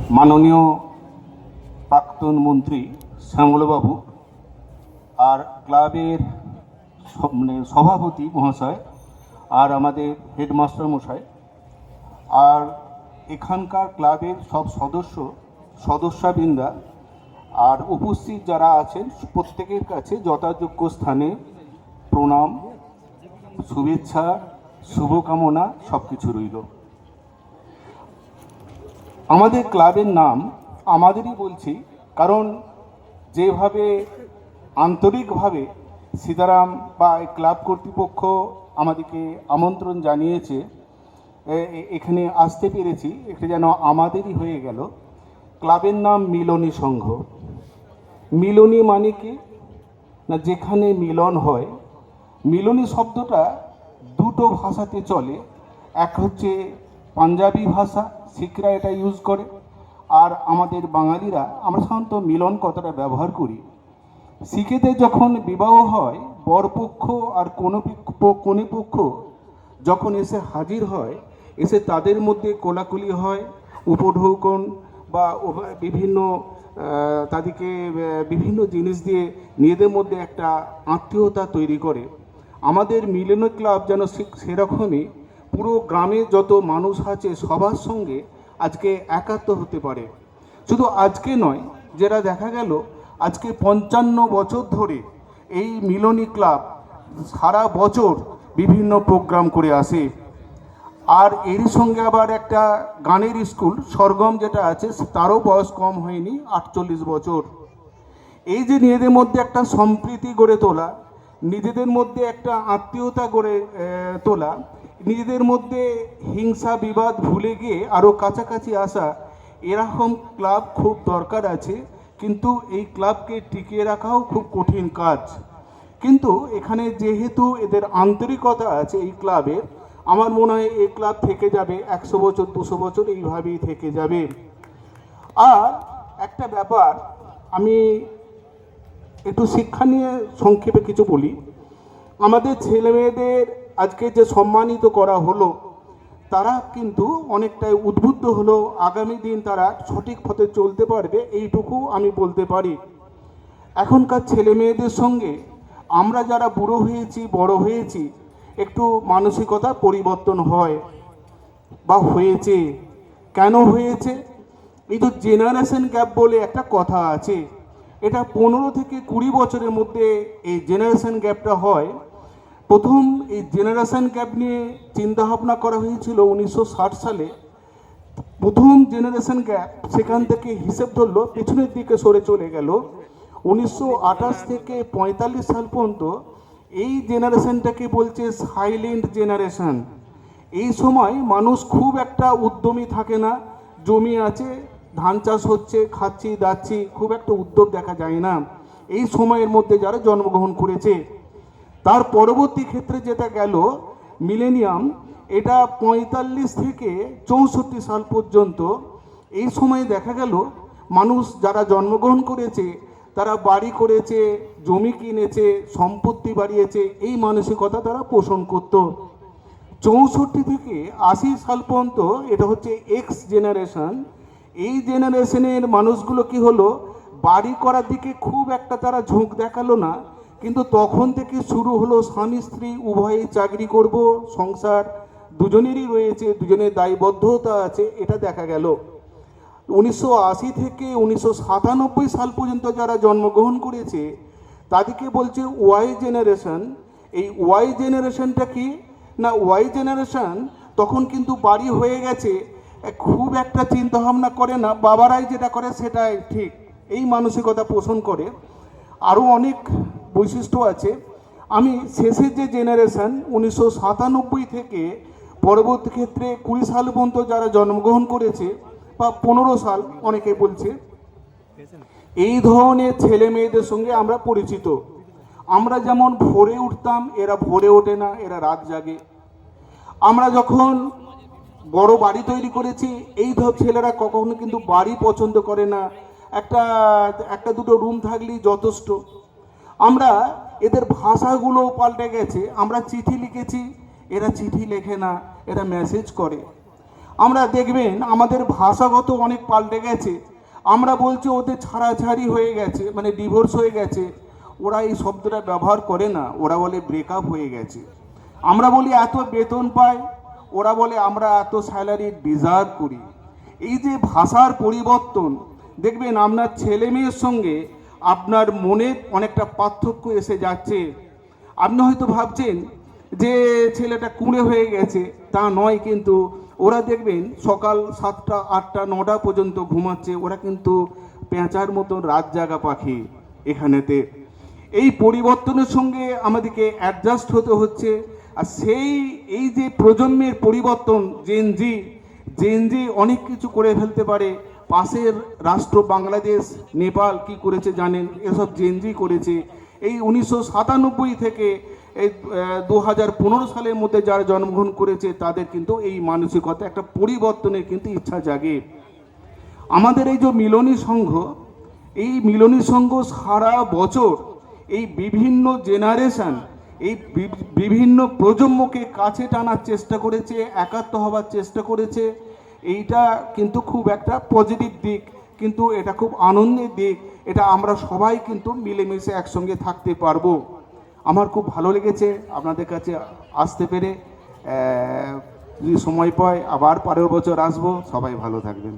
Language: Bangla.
মাননীয় প্রাক্তন মন্ত্রী শ্যামলবাবু আর ক্লাবের সভাপতি মহাশয় আর আমাদের হেডমাস্টার মশাই আর এখানকার ক্লাবের সব সদস্যবৃন্দা আর উপস্থিত যারা আছেন প্রত্যেকের কাছে যথাযোগ্য স্থানে প্রণাম, শুভেচ্ছা, শুভকামনা সব কিছু রইল। আমাদের ক্লাবের নাম আমাদেরই বলছি, কারণ যেভাবে আন্তরিকভাবে সীতারাম বা ক্লাব কর্তৃপক্ষ আমাদেরকে আমন্ত্রণ জানিয়েছে, এখানে আসতে পেরেছি, এটা যেন আমাদেরই হয়ে গেল। ক্লাবের নাম মিলনী সংঘ। মিলনী মানে কি না, যেখানে মিলন হয়। মিলনী শব্দটা দুটো ভাষাতে চলে, এক হচ্ছে পাঞ্জাবি ভাষা, শিখরা এটা ইউজ করে, আর আমাদের বাঙালিরা আমরা সাধারণত মিলন কথাটা ব্যবহার করি। শিখেদের যখন বিবাহ হয়, বরপক্ষ আর কনে পক্ষ যখন এসে হাজির হয়, এসে তাদের মধ্যে কোলাকুলি হয়, উপঢৌকন বা বিভিন্ন তাদেরকে বিভিন্ন জিনিস দিয়ে নিজেদের মধ্যে একটা আত্মীয়তা তৈরি করে। আমাদের মিলনী ক্লাব যেন সেরকমই পুরো গ্রামে যত মানুষ আছে সবার সঙ্গে আজকে একাত্ম হতে পারে। শুধু আজকে নয়, যেটা দেখা গেল আজকে 55 বছর ধরে এই মিলনী ক্লাব সারা বছর বিভিন্ন প্রোগ্রাম করে আসে। আর এরই সঙ্গে আবার একটা গানের স্কুল সরগম যেটা আছে, তারও বয়স কম হয়নি, 48 বছর। এই যে নিজেদের মধ্যে একটা সম্প্রীতি গড়ে তোলা, নিজেদের মধ্যে একটা আত্মীয়তা গড়ে তোলা, নিজেদের মধ্যে হিংসা বিবাদ ভুলে গিয়ে আরও কাছাকাছি আসা, এরকম ক্লাব খুব দরকার আছে। কিন্তু এই ক্লাবকে টিকিয়ে রাখাও খুব কঠিন কাজ। কিন্তু এখানে যেহেতু এদের আন্তরিকতা আছে এই ক্লাবের, আমার মনে হয় এই ক্লাব থেকে যাবে 100 বছর 200 বছর এইভাবেই থেকে যাবে। আর একটা ব্যাপার, আমি একটু শিক্ষা নিয়ে সংক্ষেপে কিছু বলি। আমাদের ছেলে মেয়েদের আজকে যে সম্মানিত করা হলো, তারা কিন্তু অনেকটাই উদ্বুদ্ধ হলো, আগামী দিন তারা সঠিক পথে চলতে পারবে, এইটুকু আমি বলতে পারি। এখনকার ছেলে মেয়েদের সঙ্গে আমরা যারা বুড়ো হয়েছি, বড় হয়েছি, একটু মানসিকতা পরিবর্তন হয় বা হয়েছে। কেন হয়েছে? এই তো জেনারেশন গ্যাপ বলে একটা কথা আছে, এটা 15 থেকে 20 বছরের মধ্যে এই জেনারেশন গ্যাপটা হয়। প্রথম এই জেনারেশন গ্যাপ নিয়ে চিন্তাভাবনা করা হয়েছিল 1960 সালে। প্রথম জেনারেশন গ্যাপ, সেখান থেকে হিসেব ধরলো পেছনের দিকে সরে চলে গেল 1928 থেকে 45 সাল পর্যন্ত। এই জেনারেশনটাকে বলছে সাইলেন্ট জেনারেশন। এই সময় মানুষ খুব একটা উদ্যমী থাকে না, জমি আছে, ধান চাষ হচ্ছে, খাচ্ছি দাচ্ছি, খুব একটা উদ্যোগ দেখা যায় না এই সময়ের মধ্যে যারা জন্মগ্রহণ করেছে। তার পরবর্তী ক্ষেত্রে যেটা গেল মিলেনিয়াম, এটা 45 থেকে 64 সাল পর্যন্ত। এই সময়ে দেখা গেল মানুষ যারা জন্মগ্রহণ করেছে তারা বাড়ি করেছে, জমি কিনেছে, সম্পত্তি বাড়িয়েছে, এই মানসিকতা তারা পোষণ করত। 64 থেকে 80 সাল পর্যন্ত এটা হচ্ছে এক্স জেনারেশন। এই জেনারেশনের মানুষগুলো কি হলো, বাড়ি করার দিকে খুব একটা তারা ঝোঁক দেখালো না, কিন্তু তখন থেকে শুরু হলো স্বামী স্ত্রী উভয়েই চাকরি করব, সংসার দুজনেরই রয়েছে, দুজনের দায়বদ্ধতা আছে, এটা দেখা গেল। 1980 থেকে 1997 সাল পর্যন্ত যারা জন্মগ্রহণ করেছে তাদেরকে বলছে ওয়াই জেনারেশন। এই ওয়াই জেনারেশনটা কি না, ওয়াই জেনারেশন তখন কিন্তু বাড়ি হয়ে গেছে, খুব একটা চিন্তাভাবনা করে না, বাবারাই যেটা করে সেটাই ঠিক, এই মানসিকতা পোষণ করে। আরও অনেক বৈশিষ্ট্য আছে। আমি শেষের যে জেনারেশন 1997 থেকে পরবর্তী ক্ষেত্রে 20 সাল পর্যন্ত যারা জন্মগ্রহণ করেছে বা 15 সাল অনেকে বলছে, এই ধরনের ছেলে মেয়েদের সঙ্গে আমরা পরিচিত। আমরা যেমন ভোরে উঠতাম, এরা ভোরে ওঠে না, এরা রাত জাগে। আমরা যখন বড় বাড়ি তৈরি করেছি, এই ধর ছেলেরা কখনো কিন্তু বাড়ি পছন্দ করে না, একটা দুটো রুম থাকলেই যথেষ্ট। আমরা এদের ভাষাগুলো পাল্টে গেছে, আমরা চিঠি লিখেছি, এরা চিঠি লেখে না, এরা মেসেজ করে। আমরা দেখবেন আমাদের ভাষাগত অনেক পাল্টে গেছে। আমরা বলছি ওদের ছাড়াছাড়ি হয়ে গেছে, মানে ডিভোর্স হয়ে গেছে। ওরা এই শব্দটা ব্যবহার করে না, ওরা বলে ব্রেকআপ হয়ে গেছে। আমরা বলি এত বেতন পাই, ওরা বলে আমরা এত স্যালারি ডিজার্ভ করি। এই যে ভাষার পরিবর্তন, দেখবেন আপনার ছেলে মেয়ের সঙ্গে আপনার মনের অনেকটা পার্থক্য এসে যাচ্ছে। আপনি হয়তো ভাবছেন যে ছেলেটা কুঁড়ে হয়ে গেছে, তা নয়। কিন্তু ওরা দেখবেন সকাল 7টা 8টা 9টা পর্যন্ত ঘুমাচ্ছে, ওরা কিন্তু পেঁচার মতন রাত জাগা পাখি এখানেতে। এই পরিবর্তনের সঙ্গে আমাদেরকে অ্যাডজাস্ট হতে হচ্ছে। আর এই যে প্রজন্মের পরিবর্তন, জেনজি অনেক কিছু করে ফেলতে পারে। পাশের রাষ্ট্র বাংলাদেশ, নেপাল কি করেছে জানেন? এসব জেনজি করেছে। এই 1997 থেকে এই 2015 সালের মধ্যে যারা জন্মগ্রহণ করেছে তাদের কিন্তু এই মানসিকতা একটা পরিবর্তনের কিন্তু ইচ্ছা জাগে। আমাদের এই যে মিলনী সংঘ, এই মিলনী সংঘ সারা বছর এই বিভিন্ন জেনারেশন, এই বিভিন্ন প্রজন্মকে কাছে টানার চেষ্টা করেছে, একাত্ম হওয়ার চেষ্টা করেছে। এইটা কিন্তু খুব একটা পজিটিভ দিক, কিন্তু এটা খুব আনন্দের দিক। এটা আমরা সবাই কিন্তু মিলেমিশে একসঙ্গে থাকতে পারবো। আমার খুব ভালো লেগেছে আপনাদের কাছে আসতে পেরে। যদি সময় পাই আবার পরের বছর আসবো। সবাই ভালো থাকবেন।